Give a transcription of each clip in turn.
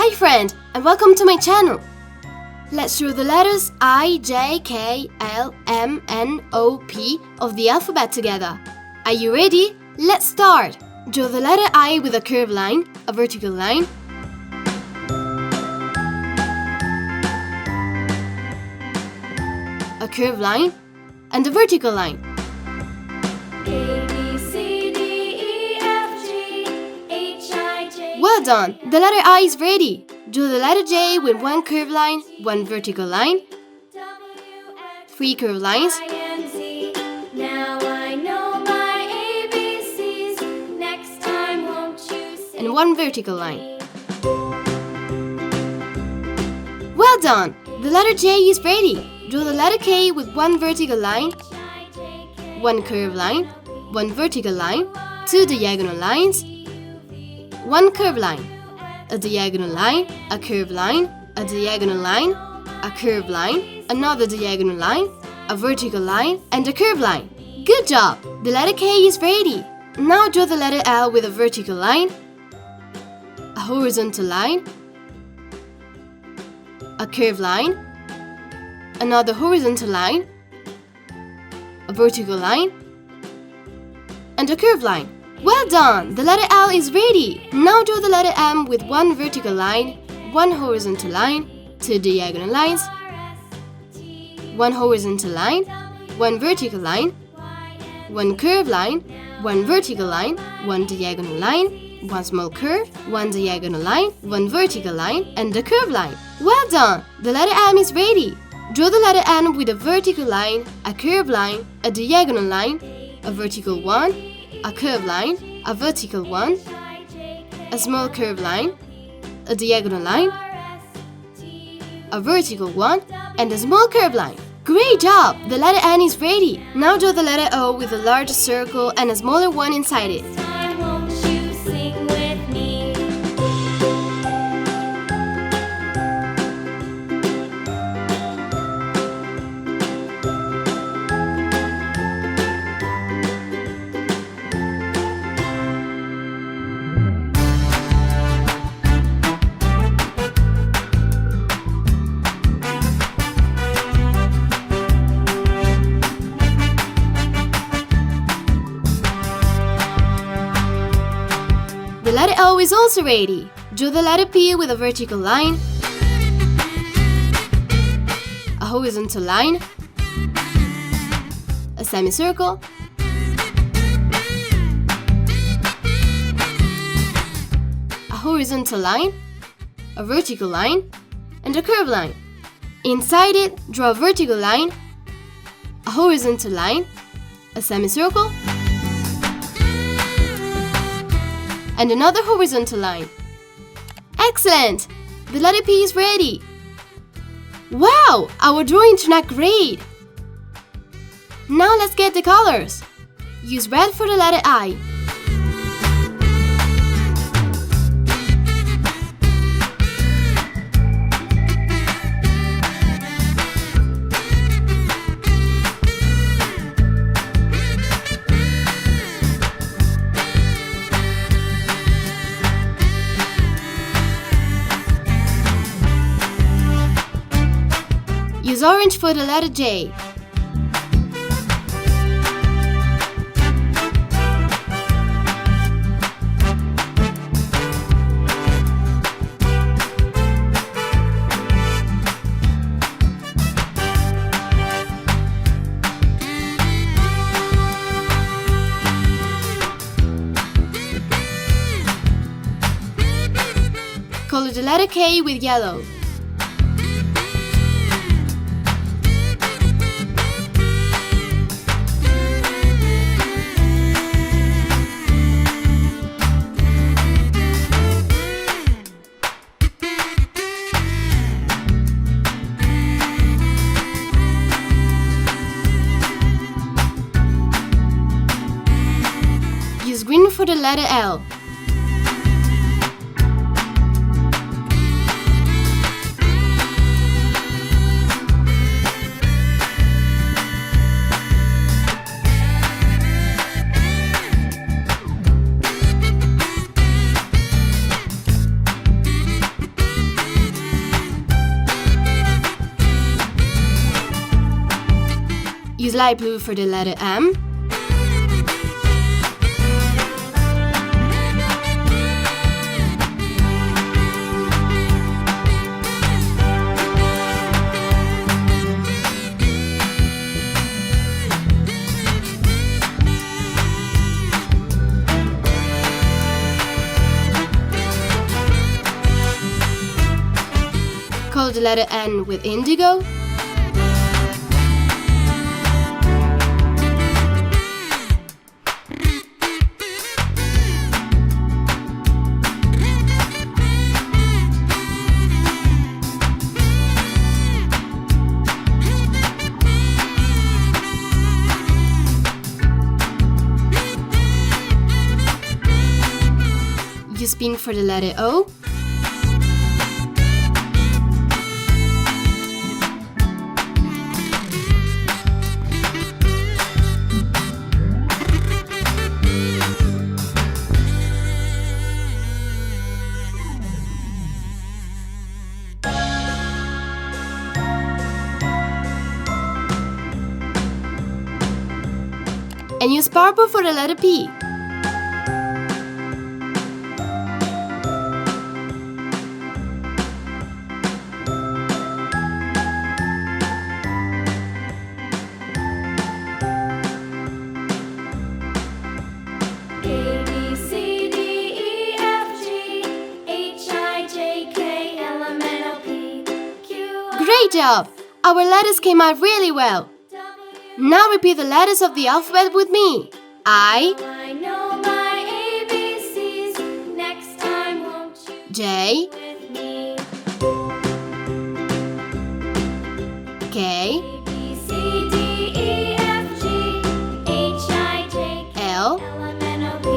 Hi friend, and welcome to my channel. Let's draw the letters I, J, K, L, M, N, O, P of the alphabet together. Are you ready? Let's start. Draw the letter I with a curved line, a vertical line, a curved line, and a vertical line. A, B, C, D, E, F, G, H, I, J. Well done! The letter I is ready. Draw the letter J with one curved line, one vertical line, three curved lines, Now I know my ABCs. Next time won't you sing and one vertical line. Well done! The letter J is ready. Draw the letter K with one vertical line, one curved line, one vertical line, two diagonal lines, one curved line, a diagonal line, a curved line, a diagonal line, a curved line, another diagonal line, a vertical line, and a curved line. Good job! The letter K is ready. Now draw the letter L with a vertical line, a horizontal line, a curved line, another horizontal line, a vertical line, and a curved line. Well done! The letter L is ready. Now draw the letter M with one vertical line, one horizontal line, two diagonal lines, one horizontal line, one vertical line, one curved line, one vertical line, one diagonal line, one small curve, one diagonal line, one vertical line, and a curved line. Well done! The letter M is ready. Draw the letter N with a vertical line, a curved line, a diagonal line, a vertical one, a curved line, a vertical one, a small curved line, a diagonal line, a vertical one, and a small curved line. Great job! The letter N is ready. Now draw the letter O with a larger circle and a smaller one inside it. time won't you sing with me? The letter O is also ready. Draw the letter P with a vertical line, a horizontal line, a semicircle, a horizontal line, a vertical line, and a curved line. Inside it, draw a vertical line, a horizontal line, a semicircle, and another horizontal line. Excellent! The letter P is ready. Wow! Our drawing turned out great! Now let's get the colors. Use red for the letter I. Use orange for the letter J. Color the letter K with yellow. Use green for the letter L. Use light blue for the letter M. Color the letter N with indigo. Use pink for the letter O. And use purple for the letter P. A, B, C, D, E, F, G, H, I, J, K, L, M, N, O, P, Q, R, Great job! Our letters came out really well. W. Now repeat the letters of the alphabet with me. I, I know my ABCs. Next time, won't you J, with me? K, A, B, C, D, E, F, G, H, I, J, K, L, L, M, N, O, P,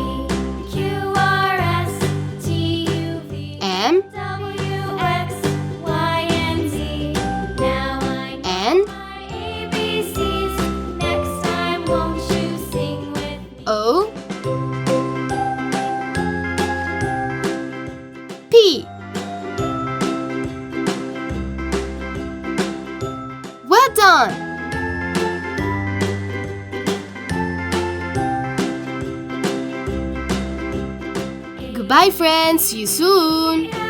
Q, R, S, T, U, V, M, W, X, Y, and Z. Now I know N, my ABCs. Next time, won't you sing with me? O, P. Well done! Goodbye friends, see you soon!